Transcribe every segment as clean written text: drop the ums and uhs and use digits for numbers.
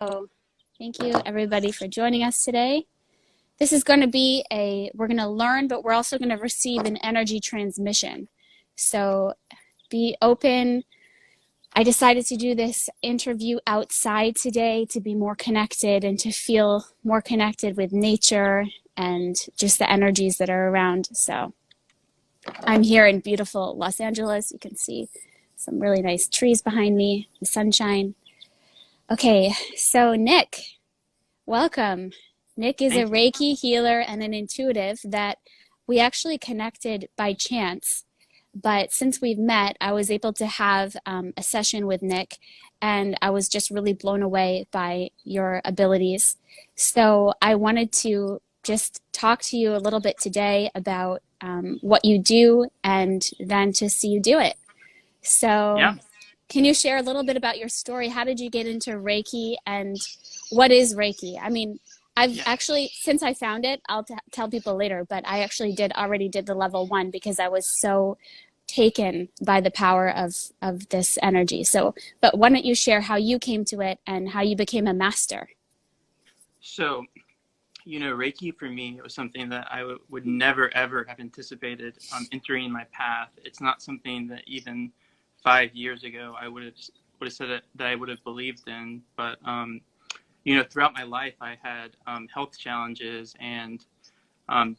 So thank you everybody for joining us today. This is going to be we're going to learn, but we're also going to receive an energy transmission. So be open. I decided to do this interview outside today to be more connected and to feel more connected with nature and just the energies that are around. So I'm here in beautiful Los Angeles. You can see some really nice trees behind me, the sunshine. Okay, so Nick, welcome. Nick is a Reiki healer and an intuitive that we actually connected by chance. But since we've met, I was able to have a session with Nick, and I was just really blown away by your abilities. So I wanted to just talk to you a little bit today about what you do and then to see you do it. So Yeah. Can you share a little bit about your story? How did you get into Reiki, and what is Reiki? I mean, I've actually, since I found it, I'll tell people later, but I actually already did the level 1 because I was so taken by the power of this energy. So, but why don't you share how you came to it and how you became a master? So, Reiki for me, it was something that I would never, ever have anticipated entering my path. It's not something that even 5 years ago I would have said that I would have believed in. But, throughout my life, I had health challenges and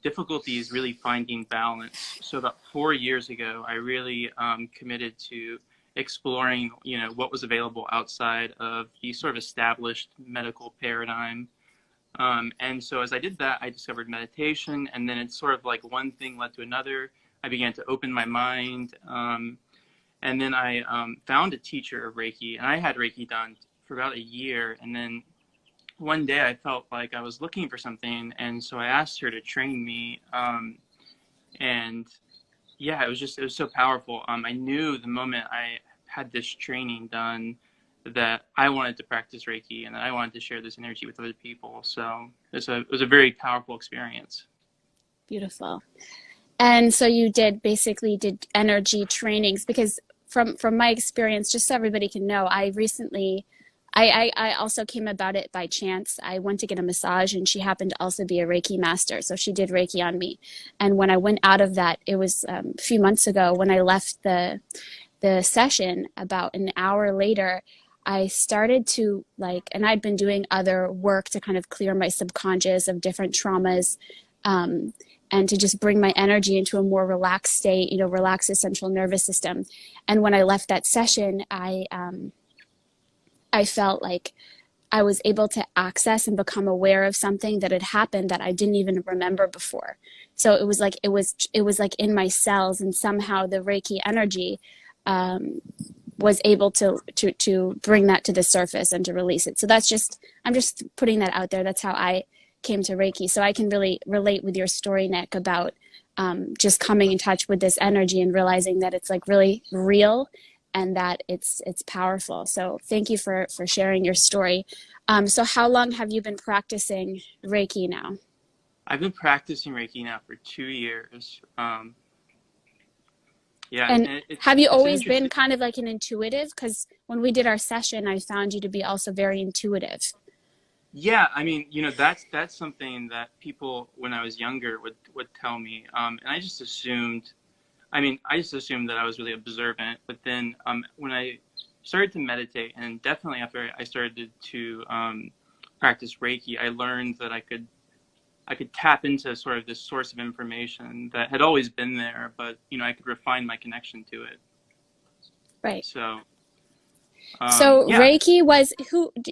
difficulties really finding balance. So about 4 years ago, I really committed to exploring, what was available outside of the sort of established medical paradigm. And so as I did that, I discovered meditation, and then it's sort of like one thing led to another. I began to open my mind. And then I found a teacher of Reiki, and I had Reiki done for about a year. And then one day I felt like I was looking for something, and so I asked her to train me. And yeah, it was so powerful. I knew the moment I had this training done that I wanted to practice Reiki and that I wanted to share this energy with other people. So it was a very powerful experience. Beautiful. And so you basically did energy trainings, because from my experience, just so everybody can know, I also came about it by chance. I went to get a massage, and she happened to also be a Reiki master. So she did Reiki on me. And when I went out of that, it was a few months ago when I left the session, about an hour later, I started to and I'd been doing other work to kind of clear my subconscious of different traumas, and to just bring my energy into a more relaxed state, relax the central nervous system. And when I left that session, I felt like I was able to access and become aware of something that had happened that I didn't even remember before. So it was like in my cells, and somehow the Reiki energy was able to bring that to the surface and to release it. So I'm just putting that out there. That's how I came to Reiki. So I can really relate with your story, Nick, about just coming in touch with this energy and realizing that it's like really real and that it's powerful. So thank you for sharing your story. So how long have you been practicing Reiki now? I've been practicing Reiki now for 2 years. Yeah. And have you always been kind of like an intuitive? Because when we did our session, I found you to be also very intuitive. Yeah, I mean, that's something that people when I was younger would tell me, and I just assumed that I was really observant. But then when I started to meditate, and definitely after I started to practice Reiki, I learned that I could tap into sort of this source of information that had always been there, but I could refine my connection to it. Right. So yeah. Reiki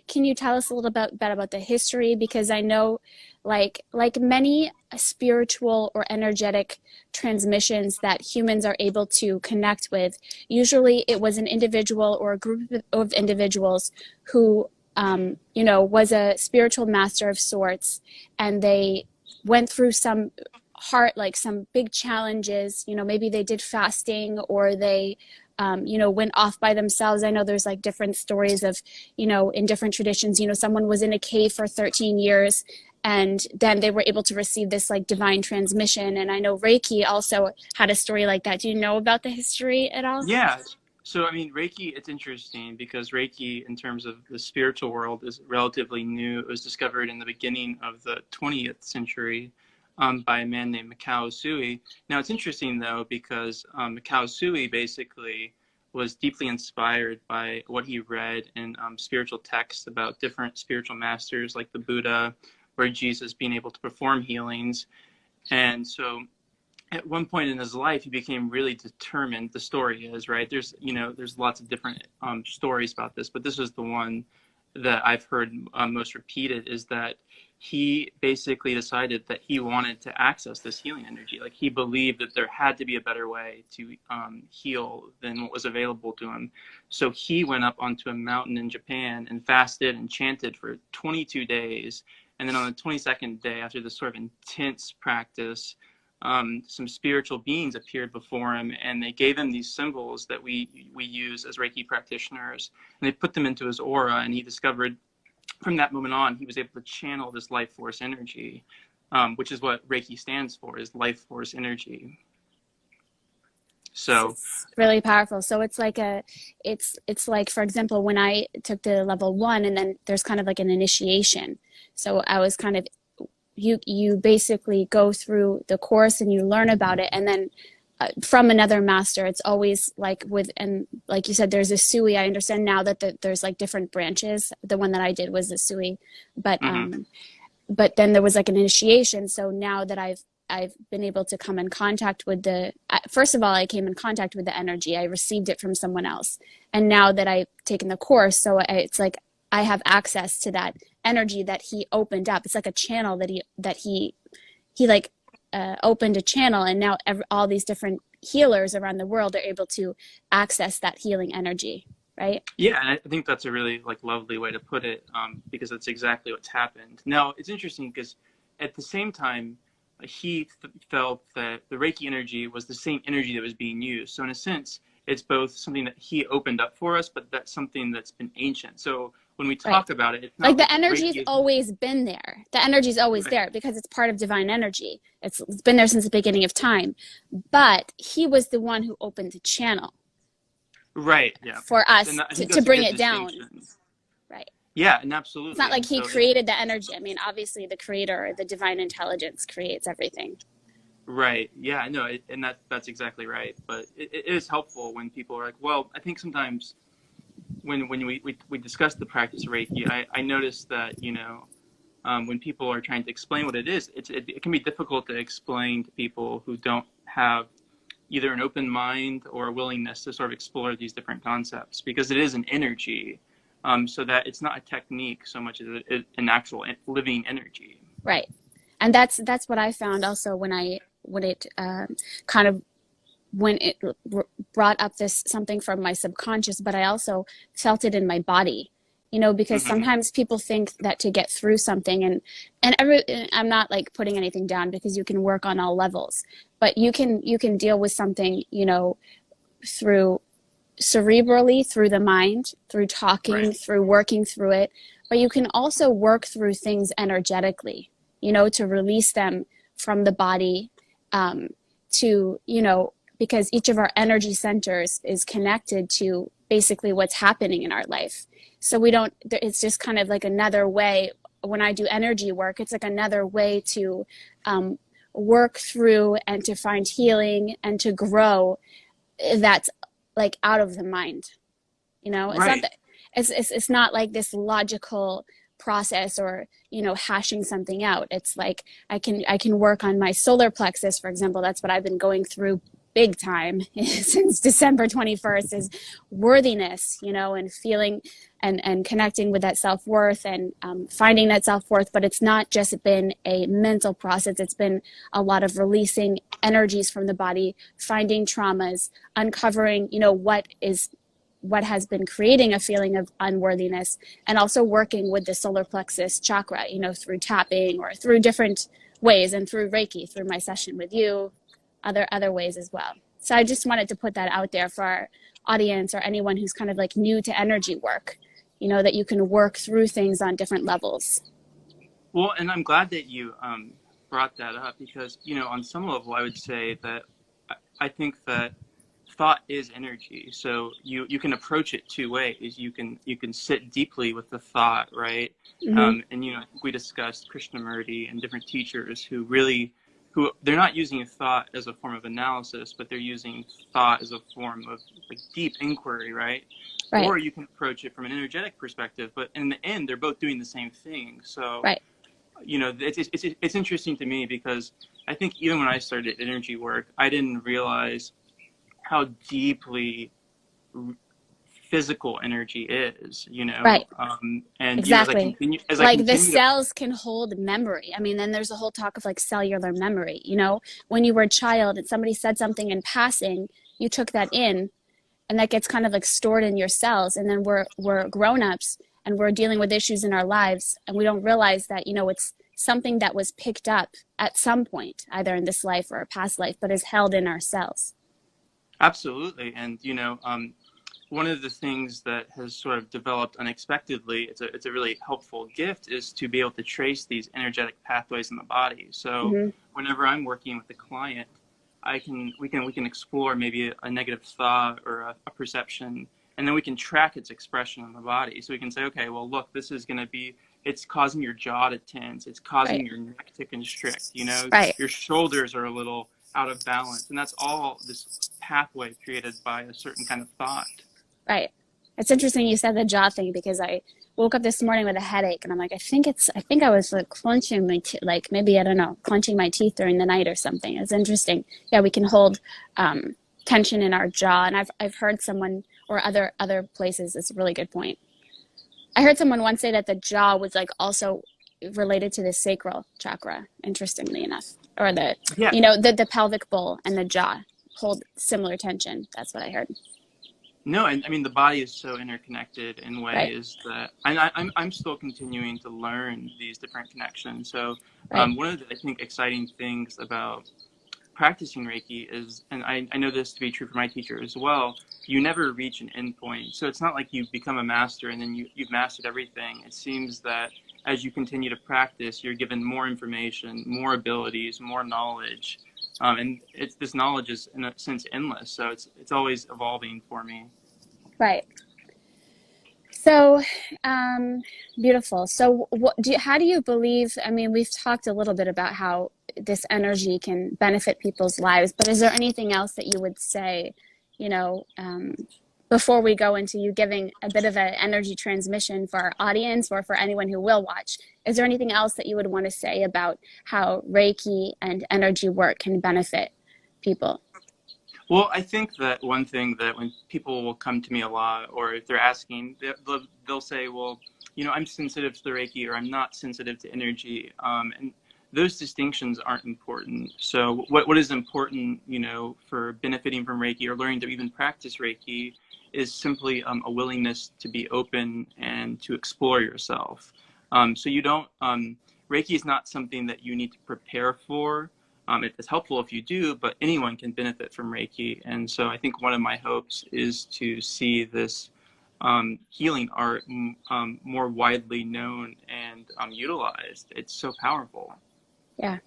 can you tell us a little bit about the history? Because I know like many spiritual or energetic transmissions that humans are able to connect with, usually it was an individual or a group of individuals who was a spiritual master of sorts, and they went through some some big challenges. Maybe they did fasting, or they went off by themselves. I know there's like different stories of, in different traditions, someone was in a cave for 13 years, and then they were able to receive this like divine transmission. And I know Reiki also had a story like that. Do you know about the history at all? Yeah. So, I mean, Reiki, it's interesting because Reiki, in terms of the spiritual world, is relatively new. It was discovered in the beginning of the 20th century by a man named Mikao Usui. Now, it's interesting, though, because Mikao Usui basically was deeply inspired by what he read in spiritual texts about different spiritual masters like the Buddha or Jesus being able to perform healings. And so at one point in his life, he became really determined. The story is, right, there's lots of different stories about this, but this is the one that I've heard most repeated, is that he basically decided that he wanted to access this healing energy. Like, he believed that there had to be a better way to heal than what was available to him. So he went up onto a mountain in Japan and fasted and chanted for 22 days. And then on the 22nd day, after this sort of intense practice, some spiritual beings appeared before him, and they gave him these symbols that we use as Reiki practitioners, and they put them into his aura, and he discovered from that moment on he was able to channel this life force energy, which is what Reiki stands for, is life force energy. So it's really powerful. So it's like it's like, for example, when I took the level 1, and then there's kind of like an initiation. So I was kind of, you basically go through the course and you learn about it, and then from another master. It's always like and like you said, there's a Sui. I understand now that there's like different branches. The one that I did was the Sui, but but then there was like an initiation. So now that I've been able to come in contact with first of all, I came in contact with the energy. I received it from someone else, and now that I've taken the course, so it's like I have access to that energy that he opened up. It's like a channel that he like opened a channel, and now all these different healers around the world are able to access that healing energy, right? yeah, and I think that's a really lovely way to put it, because that's exactly what's happened. Now, it's interesting because at the same time, he felt that the Reiki energy was the same energy that was being used. So in a sense, it's both something that he opened up for us, but that's something that's been ancient. So when we talk about it, it's not like the energy's Reiki always been there. The energy's always there because it's part of divine energy. It's been there since the beginning of time. But he was the one who opened the channel. Right, yeah. For us to bring it down. Right. Yeah, and absolutely. It's not like he created the energy. I mean, obviously the creator, the divine intelligence creates everything. Right. Yeah, no, and that's exactly right. But it is helpful when people are like, well, I think sometimes when we discuss the practice of Reiki, I noticed that, when people are trying to explain what it is, it can be difficult to explain to people who don't have either an open mind or a willingness to sort of explore these different concepts, because it is an energy, so that it's not a technique so much as an actual living energy. Right. And that's what I found also when it brought up something from my subconscious, but I also felt it in my body, because sometimes people think that to get through something, and I'm not like putting anything down, because you can work on all levels, but you can deal with something, through cerebrally, through the mind, through talking, through working through it, but you can also work through things energetically, to release them from the body, because each of our energy centers is connected to basically what's happening in our life. So it's just kind of like another way. When I do energy work, it's like another way to work through and to find healing and to grow. That's like out of the mind, it's not like this logical process or hashing something out. It's like I can work on my solar plexus, for example. That's what I've been going through big time since December 21st, is worthiness, and feeling and connecting with that self-worth, and finding that self-worth. But it's not just been a mental process. It's been a lot of releasing energies from the body, finding traumas, uncovering, what has been creating a feeling of unworthiness, and also working with the solar plexus chakra, through tapping or through different ways, and through Reiki, through my session with you, other ways as well. So I just wanted to put that out there for our audience, or anyone who's kind of like new to energy work, that you can work through things on different levels. Well, and I'm glad that you brought that up, because, on some level, I would say that I think that thought is energy. So you can approach it two ways. You can sit deeply with the thought, right? Mm-hmm. And I think we discussed Krishnamurti and different teachers who they're not using thought as a form of analysis, but they're using thought as a form of like deep inquiry, right? Right. Or you can approach it from an energetic perspective, but in the end, they're both doing the same thing. So, Right. it's interesting to me because I think even when I started energy work, I didn't realize how deeply physical energy is, Right. and Exactly. as I Like the continue to, cells can hold memory. I mean, then there's a whole talk of like cellular memory. When you were a child and somebody said something in passing, you took that in, and that gets kind of like stored in your cells. And then we're grown-ups and we're dealing with issues in our lives, and we don't realize that it's something that was picked up at some point, either in this life or a past life, but is held in our cells. absolutely, and one of the things that has sort of developed unexpectedly, it's a really helpful gift, is to be able to trace these energetic pathways in the body. So Mm-hmm. whenever I'm working with a client, we can explore maybe a negative thought or a perception, and then we can track its expression in the body. So we can say, okay, well, look, this is going to be, it's causing your jaw to tense, it's causing Right. your neck to constrict, Right. your shoulders are a little out of balance, and that's all this pathway created by a certain kind of thought. Right. It's interesting you said the jaw thing, because I woke up this morning with a headache, and I'm like, I think I was like clenching my like maybe I don't know, clenching my teeth during the night or something. It's interesting. Yeah, we can hold tension in our jaw, and I've heard someone, or other places. It's a really good point. I heard someone once say that the jaw was like also related to the sacral chakra. Interestingly enough, or Yeah. the pelvic bowl and the jaw hold similar tension. That's what I heard. No, and I mean the body is so interconnected in Right. ways that I'm still continuing to learn these different connections. So Right. one of the, I think, exciting things about practicing Reiki is, and I know this to be true for my teacher as well, you never reach an endpoint. So it's not like you become a master and then you've mastered everything. It seems that as you continue to practice, you're given more information, more abilities, more knowledge. And this knowledge is in a sense endless. So it's always evolving for me. Right. So, beautiful. So, how do you believe? I mean, we've talked a little bit about how this energy can benefit people's lives, but is there anything else that you would say, you know, um, before we go into you giving a bit of an energy transmission for our audience or for anyone who will watch? Is there anything else that you would want to say about how Reiki and energy work can benefit people? Well, I think that one thing that when people will come to me a lot, or if they're asking, they'll say, well, I'm sensitive to the Reiki, or I'm not sensitive to energy. And those distinctions aren't important. So what is important, for benefiting from Reiki or learning to even practice Reiki is simply a willingness to be open and to explore yourself. So you don't, Reiki is not something that you need to prepare for. It's helpful if you do, but anyone can benefit from Reiki. And so I think one of my hopes is to see this healing art more widely known and utilized. It's so powerful. Yeah.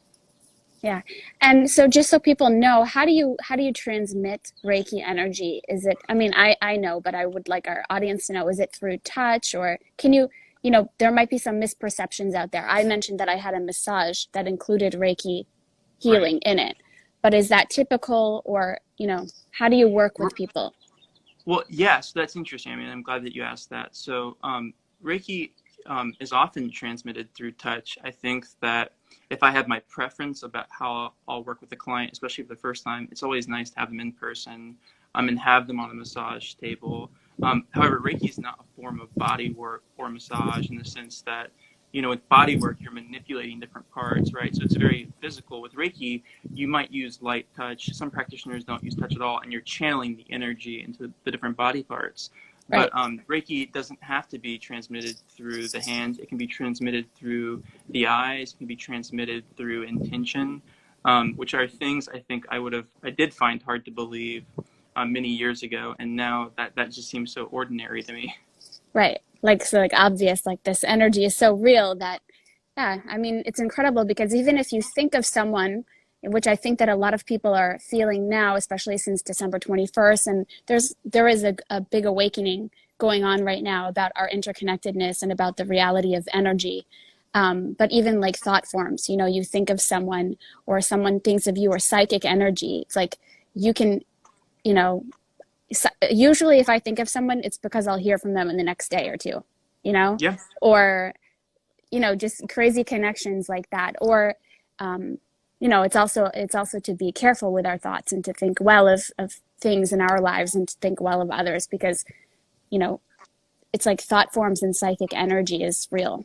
Yeah. And so just so people know, how do you transmit Reiki energy? Is it, I mean, I know, but I would like our audience to know, is it through touch, or can there might be some misperceptions out there. I mentioned that I had a massage that included Reiki Right. healing in it, but is that typical, or, how do you work with people? Well, yes, that's interesting. I mean, I'm glad that you asked that. So, Reiki is often transmitted through touch. I think that if I have my preference about how I'll work with a client, especially for the first time, it's always nice to have them in person, and have them on a massage table. However, Reiki is not a form of body work or massage in the sense that, with body work, you're manipulating different parts, right? So it's very physical. With Reiki, you might use light touch. Some practitioners don't use touch at all, and you're channeling the energy into the different body parts. Right. But Reiki doesn't have to be transmitted through the hands. It can be transmitted through the eyes. It can be transmitted through intention, which are things I think I did find hard to believe many years ago, and now that just seems so ordinary to me. Right. Like, so like obvious, like this energy is so real that, yeah, I mean, it's incredible, because even if you think of someone which I think that a lot of people are feeling now, especially since December 21st. And there is a big awakening going on right now about our interconnectedness and about the reality of energy. But even like thought forms, you think of someone or someone thinks of you, or psychic energy. It's like you can, you know, usually if I think of someone, it's because I'll hear from them in the next day or two, Yeah. or, just crazy connections like that. Or, it's also to be careful with our thoughts and to think well of things in our lives and to think well of others, because, it's like thought forms and psychic energy is real.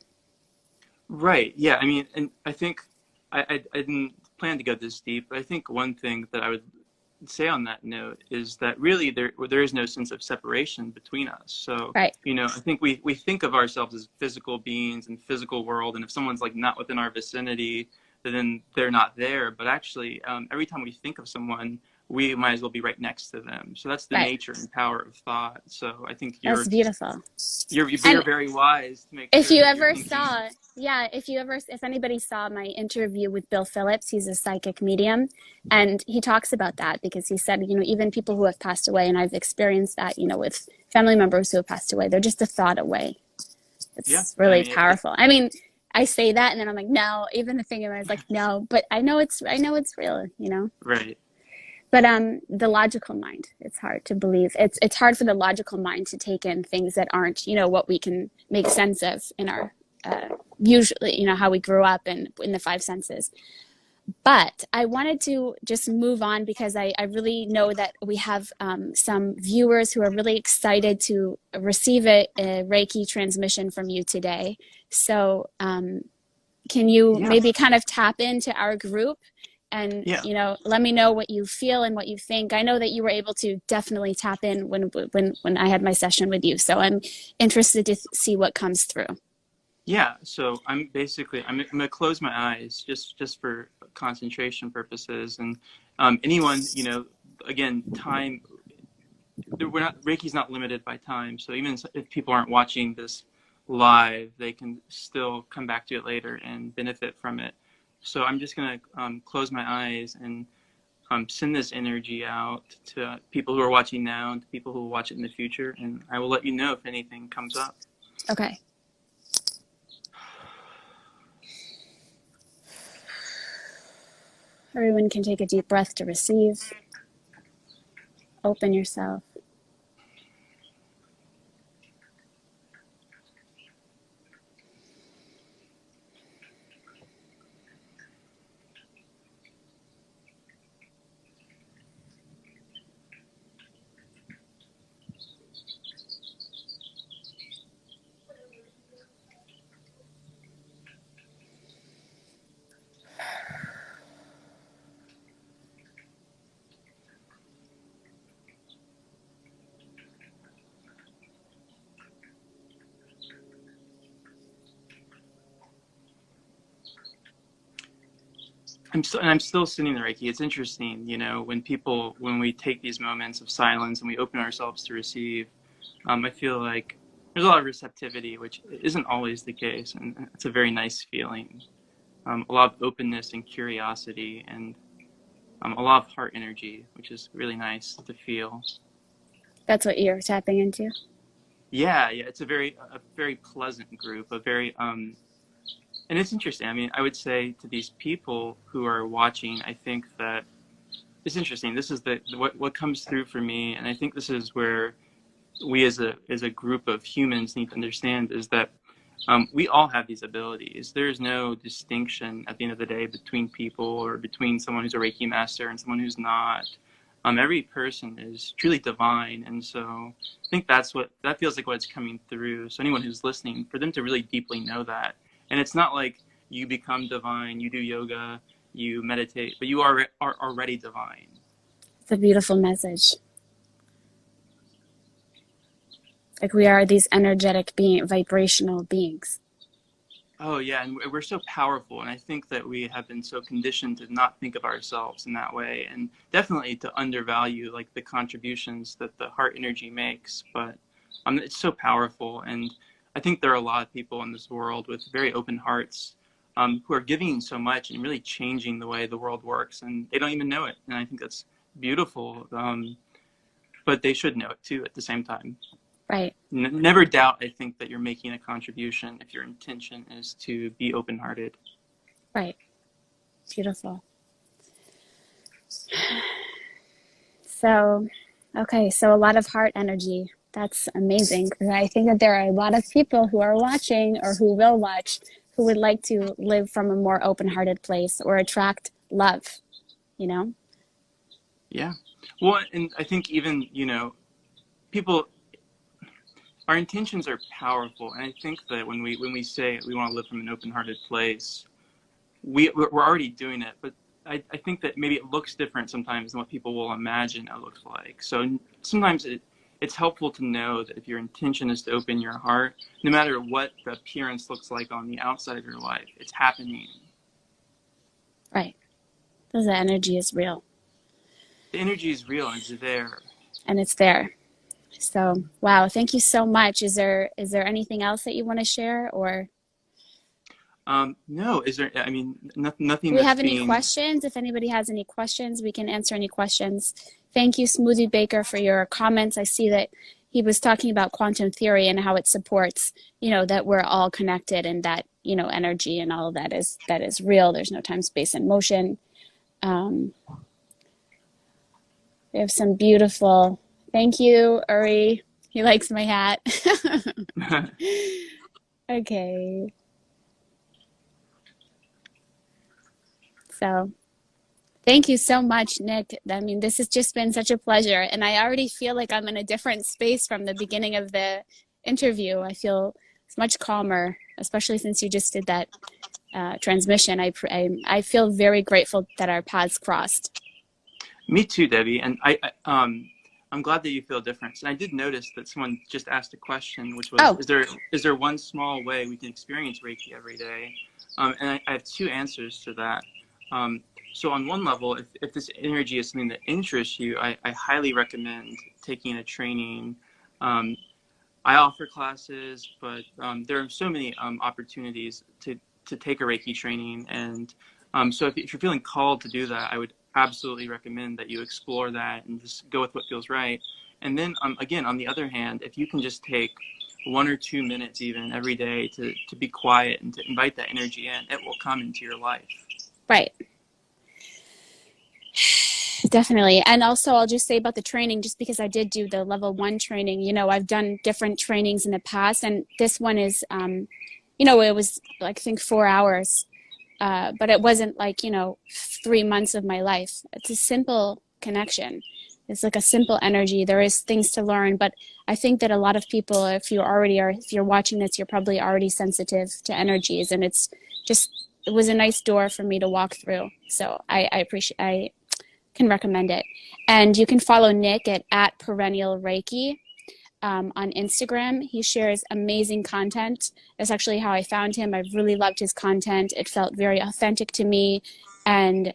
Right. Yeah. I mean, and I think I didn't plan to go this deep, but I think one thing that I would say on that note is that really there is no sense of separation between us. So, Right. I think we think of ourselves as physical beings and physical world, and if someone's like not within our vicinity, then they're not there. But actually, every time we think of someone, we might as well be right next to them. So that's the Right. nature and power of thought. So I think That's beautiful. you're And very wise to make if sure you that you're ever thinking. saw, yeah, if anybody saw my interview with Bill Phillips, he's a psychic medium, and he talks about that because he said, even people who have passed away, and I've experienced that, with family members who have passed away, they're just a thought away. Yeah, It's I really mean, powerful. I mean, I say that and then I'm like, no, even the thing, I was like, no, but I know it's real. right. But the logical mind, it's hard to believe. It's hard for the logical mind to take in things that aren't, what we can make sense of in our usually, how we grew up and in the five senses. But I wanted to just move on because I really know that we have some viewers who are really excited to receive a Reiki transmission from you today. So can you Yeah. maybe kind of tap into our group and, Yeah. let me know what you feel and what you think? I know that you were able to definitely tap in when I had my session with you. So I'm interested to see what comes through. Yeah, so I'm gonna close my eyes just for concentration purposes, and anyone, again, time. We're not Reiki's not limited by time, so even if people aren't watching this live, they can still come back to it later and benefit from it. So I'm just gonna close my eyes and send this energy out to people who are watching now and to people who will watch it in the future, and I will let you know if anything comes up. Okay. Everyone can take a deep breath to receive. Open yourself. I'm still sitting there, Reiki. It's interesting, when we take these moments of silence and we open ourselves to receive, I feel like there's a lot of receptivity, which isn't always the case, and it's a very nice feeling. A lot of openness and curiosity, and a lot of heart energy, which is really nice to feel. That's what you're tapping into? Yeah, yeah, it's a very pleasant group, and it's interesting. I mean, I would say to these people who are watching, I think that it's interesting. This is what comes through for me, and I think this is where we as a group of humans need to understand is that we all have these abilities. There's no distinction at the end of the day between people or between someone who's a Reiki master and someone who's not. Every person is truly divine, and so I think that feels like what's coming through. So anyone who's listening, for them to really deeply know that, and it's not like you become divine, you do yoga, you meditate, but you are already divine. It's a beautiful message. Like we are these energetic vibrational beings. Oh yeah, and we're so powerful, and I think that we have been so conditioned to not think of ourselves in that way, and definitely to undervalue like the contributions that the heart energy makes. But it's so powerful, and I think there are a lot of people in this world with very open hearts, who are giving so much and really changing the way the world works, and they don't even know it. And I think that's beautiful. But they should know it too at the same time. Right. Never doubt, I think, that you're making a contribution if your intention is to be open-hearted. Right. Beautiful. So, okay, so a lot of heart energy. That's amazing. I think that there are a lot of people who are watching or who will watch who would like to live from a more open-hearted place or attract love, you know? Yeah. Well, and I think even, people, our intentions are powerful. And I think that when we say we want to live from an open-hearted place, we're already doing it. But I think that maybe it looks different sometimes than what people will imagine it looks like. So sometimes it's helpful to know that if your intention is to open your heart, no matter what the appearance looks like on the outside of your life, it's happening. Right. Because the energy is real. The energy is real and it's there. And it's there. So, wow, thank you so much. Is there anything else that you want to share, or? No, is there, I mean, nothing Do we that's have any being... questions? If anybody has any questions, we can answer any questions. Thank you, Smoothie Baker, for your comments. I see that he was talking about quantum theory and how it supports, that we're all connected, and that, energy and all of that is real. There's no time, space, and motion. We have some beautiful, thank you, Uri. He likes my hat. Okay. So thank you so much, Nick. I mean, this has just been such a pleasure. And I already feel like I'm in a different space from the beginning of the interview. I feel much calmer, especially since you just did that transmission. I feel very grateful that our paths crossed. Me too, Debbie. And I'm glad that you feel different. And I did notice that someone just asked a question, which was, is there one small way we can experience Reiki every day? And I have two answers to that. So on one level, if this energy is something that interests you, I highly recommend taking a training. I offer classes, but there are so many opportunities to take a Reiki training. And so if you're feeling called to do that, I would absolutely recommend that you explore that and just go with what feels right. And then again, on the other hand, if you can just take 1 or 2 minutes even every day to be quiet and to invite that energy in, it will come into your life. Right. Definitely. And also, I'll just say about the training, just because I did do the level 1 training, I've done different trainings in the past, and this one is, it was like, I think 4 hours, but it wasn't like, 3 months of my life. It's a simple connection. It's like a simple energy. There is things to learn, but I think that a lot of people, if you're watching this, you're probably already sensitive to energies, and it was a nice door for me to walk through. So I can recommend it. And you can follow Nick at Perennial Reiki on Instagram. He shares amazing content. That's actually how I found him. I really loved his content. It felt very authentic to me and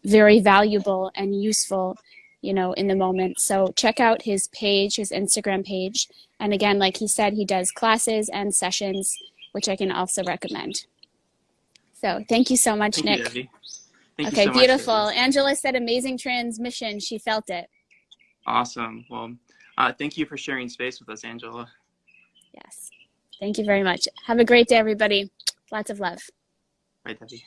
very valuable and useful, in the moment. So check out his page, his Instagram page. And again, like he said, he does classes and sessions, which I can also recommend. So thank you so much, Nick. You, Debbie. Thank Okay, you so beautiful. much, Debbie. Angela said amazing transmission. She felt it. Awesome. Well, thank you for sharing space with us, Angela. Yes. Thank you very much. Have a great day, everybody. Lots of love. Right, Debbie.